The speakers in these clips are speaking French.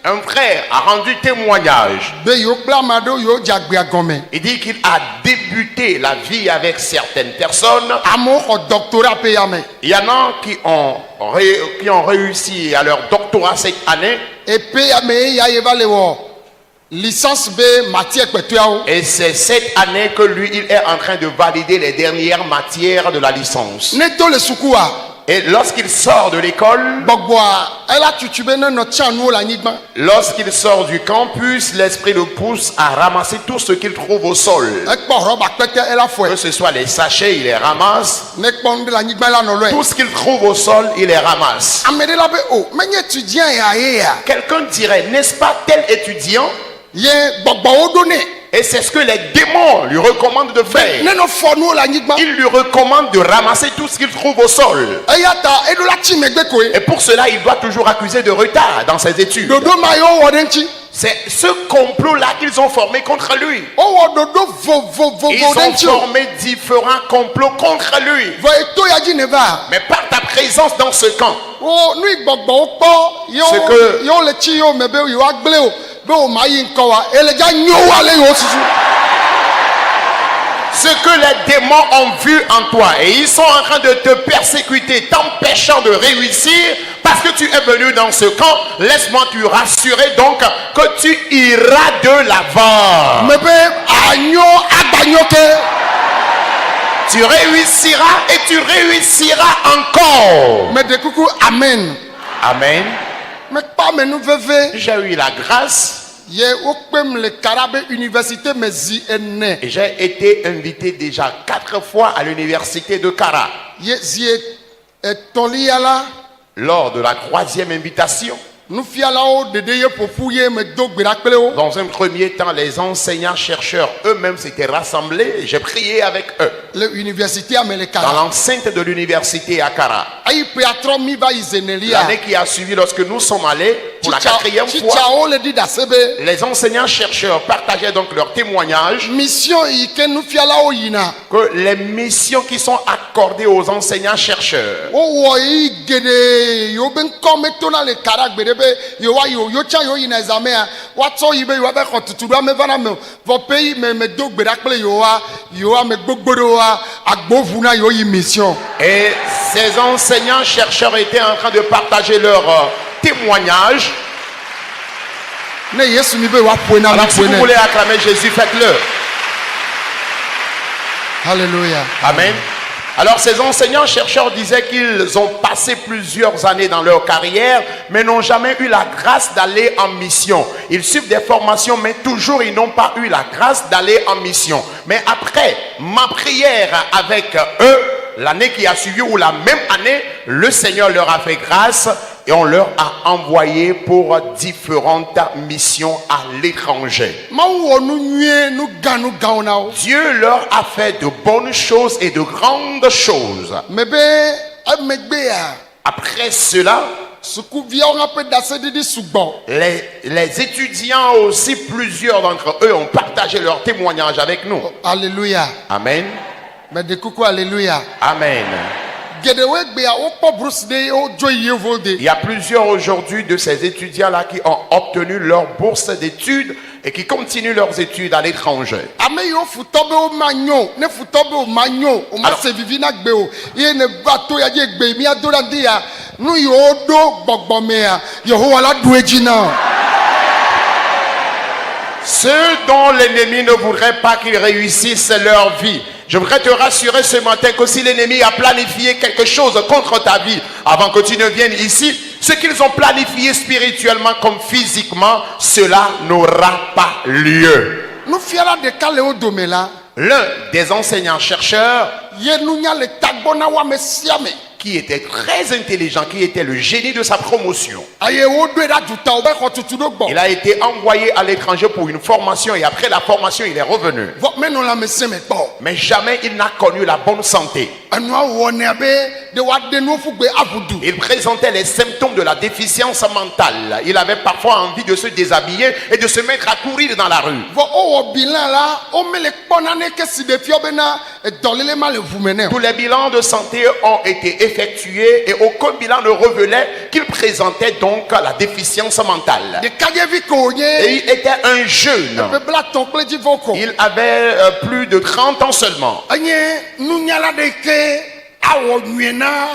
Un frère a rendu témoignage. Il dit qu'il a débuté la vie avec certaines personnes. Il y en a qui ont réussi à leur doctorat cette année. Et c'est cette année que lui, il est en train de valider les dernières matières de la licence. Et lorsqu'il sort de l'école, lorsqu'il sort du campus, l'esprit le pousse à ramasser tout ce qu'il trouve au sol. Que ce soit les sachets, il les ramasse. Tout ce qu'il trouve au sol, il les ramasse. Quelqu'un dirait, n'est-ce pas tel étudiant? Et c'est ce que les démons lui recommandent de faire. Ils lui recommandent de ramasser tout ce qu'il trouve au sol. Et pour cela, il doit toujours accuser de retard dans ses études. C'est ce complot-là qu'ils ont formé contre lui. Ils ont formé différents complots contre lui. Mais par ta présence dans ce camp, ce que les démons ont vu en toi, et ils sont en train de te persécuter, t'empêchant de réussir parce que tu es venu dans ce camp. Laisse-moi te rassurer donc que tu iras de l'avant. Tu réussiras et tu réussiras encore. Amen. Amen. J'ai eu la grâce. Et j'ai été invité déjà 4 fois à l'université de Kara. Lors de la 3e invitation, dans un premier temps, les enseignants-chercheurs eux-mêmes s'étaient rassemblés et j'ai prié avec eux. Dans l'enceinte de l'université à Kara. L'année qui a suivi, lorsque nous sommes allés pour la 4e fois, les enseignants-chercheurs partageaient donc leur témoignage que les missions qui sont accordées aux enseignants-chercheurs, et ces enseignants-chercheurs étaient en train de partager leur témoignage. Alors si vous voulez acclamer Jésus, faites-le. Alléluia. Amen. Alors ces enseignants-chercheurs disaient qu'ils ont passé plusieurs années dans leur carrière, mais n'ont jamais eu la grâce d'aller en mission. Ils suivent des formations, mais toujours ils n'ont pas eu la grâce d'aller en mission. Mais après ma prière avec eux, l'année qui a suivi ou la même année, le Seigneur leur a fait grâce et on leur a envoyé pour différentes missions à l'étranger. Dieu leur a fait de bonnes choses et de grandes choses. Après cela, les étudiants aussi, plusieurs d'entre eux ont partagé leur témoignage avec nous. Alléluia. Amen. Alléluia. Amen. Il y a plusieurs aujourd'hui de ces étudiants-là qui ont obtenu leur bourse d'études et qui continuent leurs études à l'étranger. Ceux dont l'ennemi ne voudrait pas qu'ils réussissent leur vie, je voudrais te rassurer ce matin que si l'ennemi a planifié quelque chose contre ta vie avant que tu ne viennes ici, ce qu'ils ont planifié spirituellement comme physiquement, cela n'aura pas lieu. L'un des enseignants-chercheurs qui était très intelligent, qui était le génie de sa promotion. Il a été envoyé à l'étranger pour une formation et après la formation, il est revenu. Mais jamais il n'a connu la bonne santé. de wa de no fugbe avudu. Il présentait les symptômes de la déficience mentale. Il avait parfois envie de se déshabiller et de se mettre à courir dans la rue. Vo o bilan là, o mele kponane ke si de fio bena dolele ma le vumene. Tous les bilans de santé ont été effectués et aucun bilan ne révélait qu'il présentait donc la déficience mentale. De kajevi ko Et nye, il était un jeune. pe bla ton kleji voko. Il avait plus de 30 ans seulement. Anye nunyala de ke awo nyena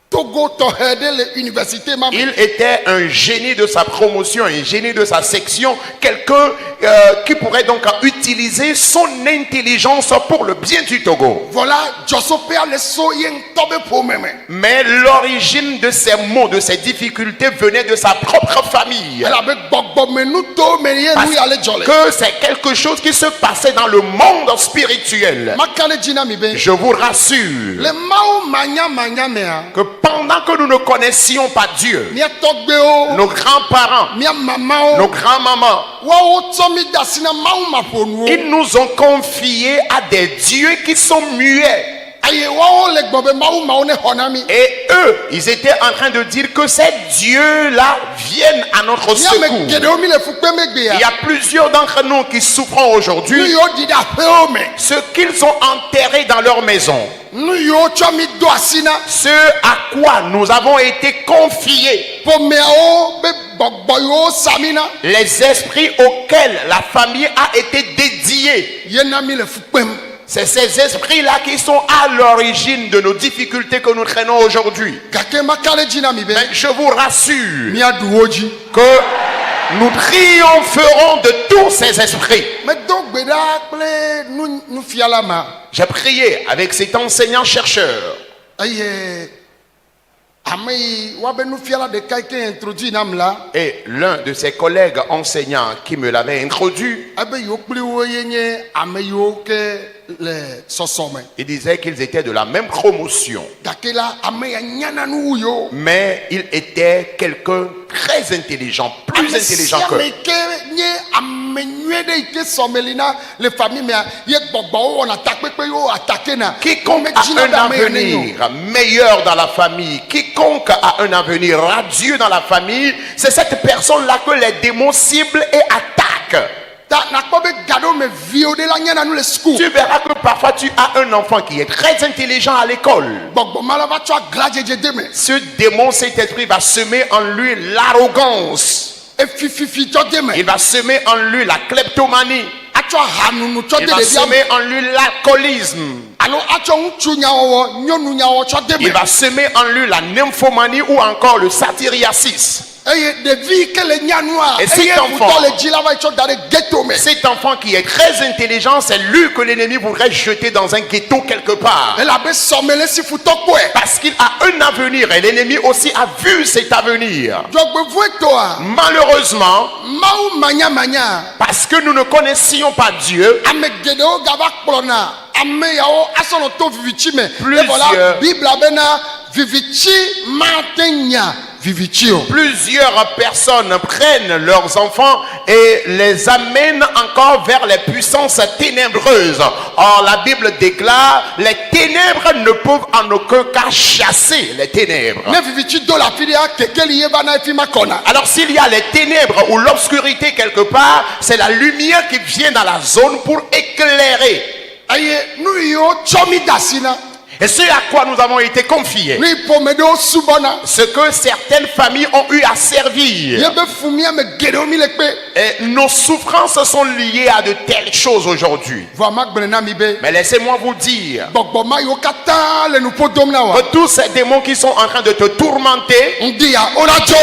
Togo tohede le université mama. Il était un génie de sa promotion, un génie de sa section, quelqu'un qui pourrait donc utiliser son intelligence pour le bien du Togo. Voilà, Josope le so yen tobe po meme. Mais l'origine de ces maux, de ces difficultés venait de sa propre famille. Elle avait gbogbo menuto meye Parce lui ale jole. que c'est quelque chose qui se passait dans le monde spirituel. Makale jina mi be. Je vous rassure Le mao manya mea. que pendant que nous ne connaissions pas Dieu, Mia togbe o. nos grands-parents, Mia mama nos o. grands-mamans, Wa o tomi dasina mao maponu o. ils nous ont confiés à des dieux qui sont muets. Aye wa o le gbobe mao ne honami. Et eux, ils étaient en train de dire que ces dieux-là viennent à notre Mia me secours. gede o mi le fukpe megbe Il y ya. a plusieurs d'entre nous qui souffrent Nu aujourd'hui. yo dida pe o me. Ce qu'ils ont enterré dans leur maison, Nu yo chomi do asina. ce à quoi nous avons été confiés, Po me o be gbogbo yo samina. les esprits auxquels la famille a été dédiée. Yena mi le fukpem. C'est ces esprits-là qui sont à l'origine de nos difficultés que nous traînons aujourd'hui. Gake makale jina mi be. Mais je vous rassure Mia duoji. que nous triompherons de tous ces esprits. Me do gbeda kple nu fiala ma. J'ai prié avec cet enseignant-chercheur. Aye amei wa be nu fiala de kai ke introduit nam la. Et l'un de ses collègues enseignants qui me l'avait introduit, Abe yo kple wo yenye ame yo ke le sosome. il disait qu'ils étaient de la même promotion. Gake la ame ya nyana nu yo. Mais il était quelqu'un très intelligent, plus intelligent Ame qu'eux. ke nye ame nyue de ike somelina le famille me ye gbogbo wo na takpepe yo attaquer na. Quiconque a un avenir meilleur dans la famille, quiconque a un avenir radieux dans la famille, c'est cette personne-là que les démons ciblent et attaquent. Ta na ko be gado me vio de la nyana nu le school. Tu verras que parfois tu as un enfant qui est très intelligent à l'école. Gbogbo malava tu aglajeje de me. Ce démon, cet esprit va semer en lui l'arrogance. E fififi to de me. Il va semer en lui la kleptomanie. Acho hanunu to Il de va de dia. semer en lui l'alcoolisme. Alo acho ntchu nyawo nyonu nyawo to de Il me. va semer en lui la nymphomanie ou encore le satyriasis. Eye de vie que le nyanua. Et cet Eye enfant- futo le jila va to dare ghetto me. Cet enfant qui est très intelligent, c'est lui que l'ennemi voudrait jeter dans un ghetto quelque part. Elle a be somele si futo kwe. Parce qu'il a un avenir et l'ennemi aussi a vu cet avenir. Jogbe vuetoa. Malheureusement, Mau manya. parce que nous ne connaissions pas Dieu, Ame gedeo gava klona. Ame yao asono to vivichi me. Plusieurs- Et voilà, Bible abena vivichi matenya. Vivichi o. plusieurs personnes prennent leurs enfants et les amènent encore vers les puissances ténébreuses. Or, la Bible déclare, les ténèbres ne peuvent en aucun cas chasser les ténèbres. Ne vivichi do la filia kekeli yeba na efima kona. Alors, s'il y a les ténèbres ou l'obscurité quelque part, c'est la lumière qui vient dans la zone pour éclairer. Aye nu yo chomi dasina. Et ce à quoi nous avons été confiés, Nu pomedo subona. ce que certaines familles ont eu à servir. Yebe fumia me gedeo mi lekpe. Et nos souffrances sont liées à de telles choses aujourd'hui. Vraiment gbenena mi be. Mais laissez-moi vous dire Gbogbo ma yo kata le nu podom na wa. que tous ces démons qui sont en train de te tourmenter, Ndi ya olajo.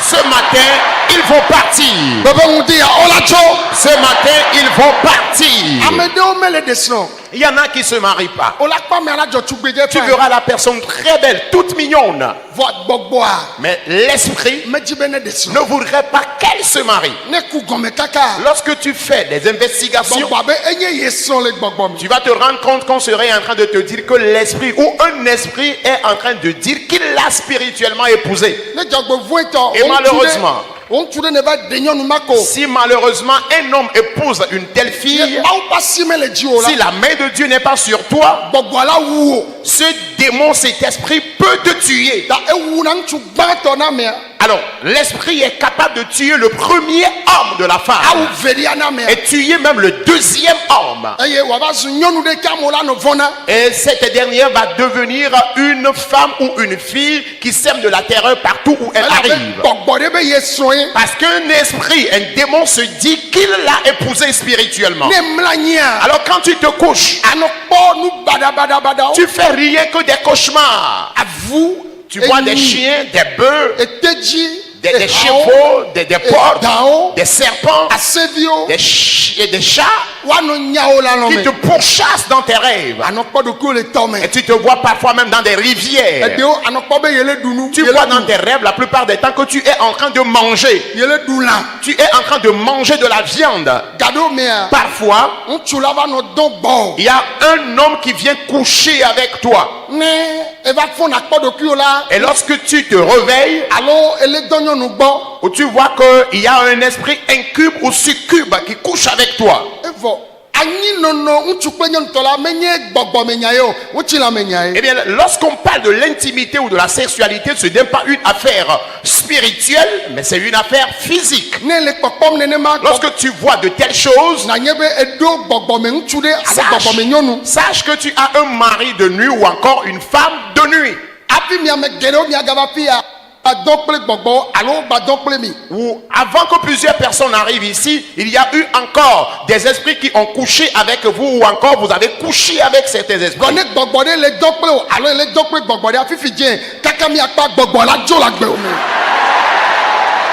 ce matin, ils vont partir. Bebe ndi ya olajo. Ce matin, ils vont partir. Amedeo mele desno. Il y en a qui ne se marient pas. Olakpa me alajo chugbeje Tu verras la personne très belle, toute mignonne. Voit gbogbo a. Mais l'esprit Meji bene desno. ne voudrait pas qu'elle se marie. Ne ku gome kaka. Lorsque tu fais des investigations, Gbogbo abe enye yeson le gbogbo mi. tu vas te rendre compte qu'on serait en train de te dire que l'esprit ou un esprit est en train de dire qu'il l'a spirituellement épousé. Ne jogbe vueto. Et malheureusement, on tude ne ba denyonu mako. si malheureusement un homme épouse une telle fille, Au pas si me le dio si la. la main de Dieu n'est pas sur toi, Gbogbo ala wuo. ce démon, cet esprit peut te tuer. ta ewu na ŋutsu gbãtɔ na mea Alors, l'esprit est capable de tuer le premier homme de la awu femme velia na mea et tuer même le deuxième homme. eye wòava zu nyɔnu ɖe ke amewo la nɔ vɔna Et cette dernière va devenir une femme ou une fille qui sème de la terreur partout où elle elabe arrive. gbɔgbɔ ɖe be ye srɔ̃e Parce qu'un esprit, un démon se dit qu'il l'a épousée spirituellement. ne mla anyia Alors quand tu te couches, anɔ kpɔ nu badabadabadawo tu fais rien que des cauchemars. avu Tu vois des chiens, des bœufs, etedzi des chevaux, des porcs, edawo des serpents, aseviwo et des chats woanɔ nyawo la qui te lɔme pourchassent dans tes rêves. anɔ kpɔ ɖokuiwo le tɔ Et me tu te vois parfois même dans des rivières. eɖewo anɔ kpɔ be yele ɖu nu Tu vois dans tes rêves la plupart des temps que tu es en train de manger. yele ɖu lã Tu es en train de manger de la viande. gaɖo mea Parfois, ŋutsu la va nɔ dɔ gbɔ il y a un homme qui vient coucher avec toi. ne eva fɔna kpɔ ɖokuiwo la Et lorsque tu te réveilles, alo ele dɔ nyɔnu gbɔ où tu vois qu'il y a un esprit incube ou succube qui couche avec toi. evɔ anyinɔnɔ ŋutsu kple nyɔnutɔ la menye gbɔgbɔmenya ye o ŋutsi la menya Eh ye bien, lorsqu'on parle de l'intimité ou de la sexualité, ce n'est pas une affaire spirituelle, mais c'est une affaire physique. ne le kpɔkpɔm nenema gbɔ Lorsque tu vois de telles choses, nanye be eɖo gbɔgbɔme ŋutsu ɖe alo sache, gbɔgbɔme nyɔnu sache que tu as un mari de nuit ou encore une femme de nuit. hafi miame geɖewo miagava fi ya gbadɔ kple gbɔgbɔ alo gbadɔ kple mi Ou avant que plusieurs personnes arrivent ici, il y a eu encore des esprits qui ont couché avec vous ou encore vous avez couché avec certains gɔ esprits. ne gbɔgbɔ ɖe le dɔ kple o alo ele dɔ kple gbɔgbɔ ɖe afifi dze kaka miakpa gbɔgbɔ la dzo le agbewo me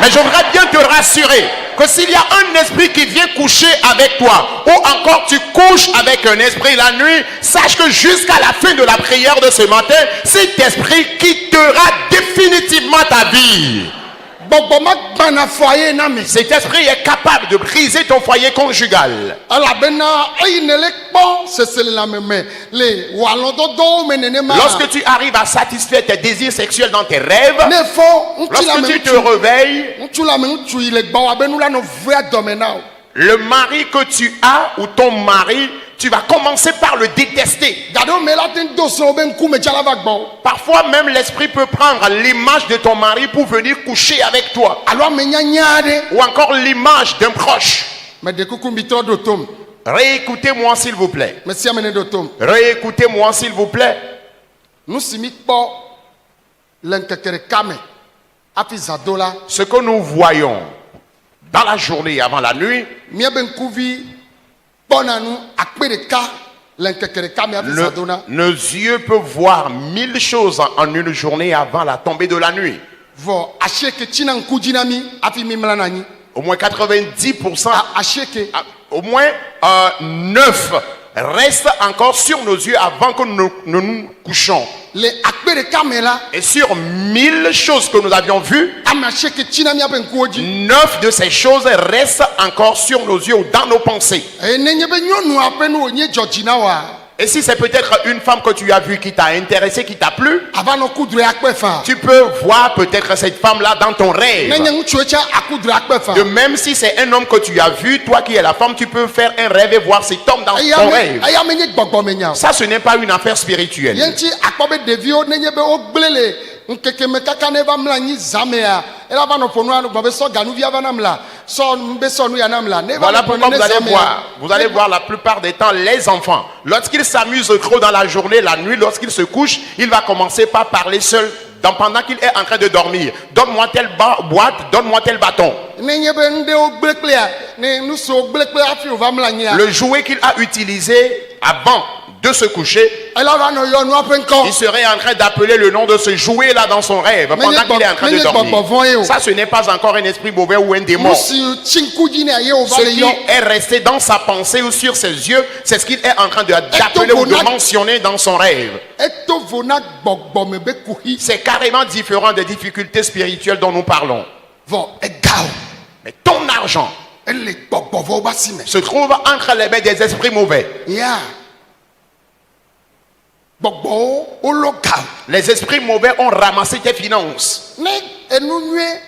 Mais je voudrais bien te rassurer que s'il y a un esprit qui vient coucher avec toi, ou encore tu couches avec un esprit la nuit, sache que jusqu'à la fin de la prière de ce matin, cet esprit quittera définitivement ta vie. gbɔgbɔ ma gbana foyer na me Cet esprit est capable de briser ton foyer conjugal. elabena eyi ne le kpɔ seselelame me le wɔalɔdɔdɔwo me nenema Lorsque tu arrives à satisfaire tes désirs sexuels dans tes rêves, ne fɔ ŋutsi la lorsque me tu te ŋutsu réveilles, ŋutsu la me ŋutsu yi le gbɔ abe nu la nɔ vea dɔme na o le mari que tu as ou ton mari, tu vas commencer par le détester. gaɖo me la te ŋu do srɔ̃ be ŋkume dza la va gbɔ Parfois même l'esprit peut prendre l'image de ton mari pour venir coucher avec toi. alo ame nyanya aɖe Ou encore l'image d'un proche. me ɖe kuku mi trɔ ɖo tom Réécoutez-moi s'il vous plaît. me sia me ne ɖo tom Réécoutez-moi s'il vous plaît. nu si mi kpɔ le ŋkeke ɖeka me hafi zã do la Ce que nous voyons dans la journée avant la nuit, míabe ŋkuvi kpɔna nu akpe ɖeka le ŋkeke ɖeka me hafi zã do na nos yeux peuvent voir 1000 choses en une journée avant la tombée de la nuit. vɔ asieke tsina ŋku dzi na mi hafi mi mla na anyi Au moins 90%, asieke au moins 9 restent encore sur nos yeux avant que nous nous couchons. le akpe ɖeka me la Et sur 1000 choses que nous avions vues, ame asieke tsina miabe ŋkuwo dzi 9 de ces choses restent encore sur nos yeux ou dans nos pensées. eye nenye be nyɔnua ƒe nu wònye dzɔdzi na woa Et si c'est peut-être une femme que tu as vue qui t'a intéressé, qui t'a plu, ava nɔ kudre akpe fa tu peux voir peut-être cette femme-là dans ton rêve. nenye ŋutsue tsa akudre akpe fa De même si c'est un homme que tu as vu, toi qui es la femme, tu peux faire un rêve et voir cet homme dans ton rêve. eya menye gbɔgbɔmenya o Ça, ce n'est pas une affaire spirituelle. ye ŋuti akpɔ be ɖeviwo nenye be wogblẽ le ŋkeke me kaka ne va mla anyi zã mea ela va nɔ ƒo nu gbɔ be sɔ ganuvia va nam la sɔ nu be sɔ nu ya nam la ne va Voilà nɔ ƒo pourquoi ne vous allez zã mea voir. Vous allez voir la plupart des temps les enfants. Lorsqu'ils s'amusent trop dans la journée, la nuit, lorsqu'ils se couchent, il va commencer par parler seul pendant qu'il est en train de dormir. Donne-moi telle boîte, donne-moi tel bâton. nenye be nuɖewo gblẽ kplea ne nu siwo gblẽ kple hafi wòva mla anyia Le jouet qu'il a utilisé avant de se coucher, ela va nɔ yɔ nua ƒe il ŋkɔ serait en train d'appeler le nom de ce jouet-là dans son rêve pendant qu'il est en train de dormir. Ça, ce n'est pas encore un esprit mauvais ou un démon. nu si tsi ŋku dzi nea ye wòva Ce le qui yɔ est resté dans sa pensée ou sur ses yeux, c'est ce qu'il est en train d'appeler ou de mentionner dans son rêve. eto vo na gbɔgbɔme be kuhi C'est carrément différent des difficultés spirituelles dont nous parlons. vɔ egao Mais ton argent ele gbɔgbɔvɔwo ba si me se trouve entre les mains des esprits mauvais. ya gbɔgbɔwo wolɔ gao Les esprits mauvais ont ramassé tes finances. ne enu nyuie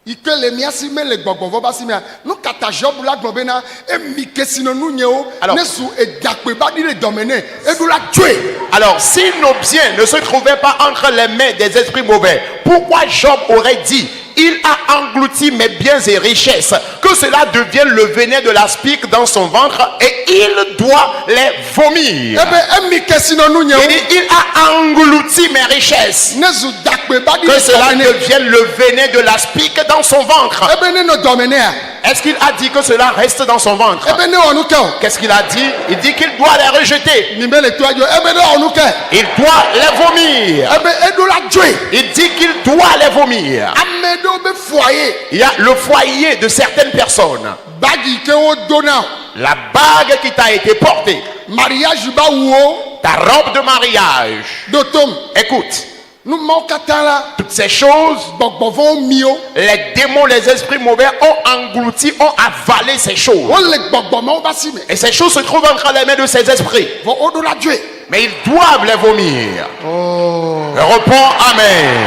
yi ke le mia si me le gbɔgbɔvɔ ba si mea nu katã ta job la globena e mi kesino nu nyeo Alors- ne su e dakpe ba di le domene e du la tuer. Alors, si nos biens ne se trouvaient pas entre les mains des esprits mauvais, pourquoi Job aurait dit: il a englouti mes biens et richesses, que cela devienne le venin de l'aspic dans son ventre et il doit les vomir. Ebe e mi kesino nu nyeo Il dit: il a englouti mes richesses, ne su dakpe ba di que le cela domene devienne le venin de l'aspic dans son ventre. ebe ne no domene a Est-ce qu'il a dit que cela reste dans son ventre? ebe ne onu ke o Qu'est-ce qu'il a dit? Il dit qu'il doit les rejeter. ni me le to ajo ebe ne onu ke Il doit les vomir. ebe e du la tuer. Il dit qu'il doit les vomir. Ame do be foyer Il y a le foyer de certaines personnes. bagi ke o dona La bague qui t'a été portée, mariage ba wo ta robe de mariage. do tom Écoute, nu mo kata la toutes ces choses, gbogbovo mio les démons, les esprits mauvais ont englouti, ont avalé ces choses. o le gbogbomo ba si me Et ces choses se trouvent entre les mains de ces esprits. vo o do la tuer. Mais ils doivent les vomir. Oh. Réponds Amen.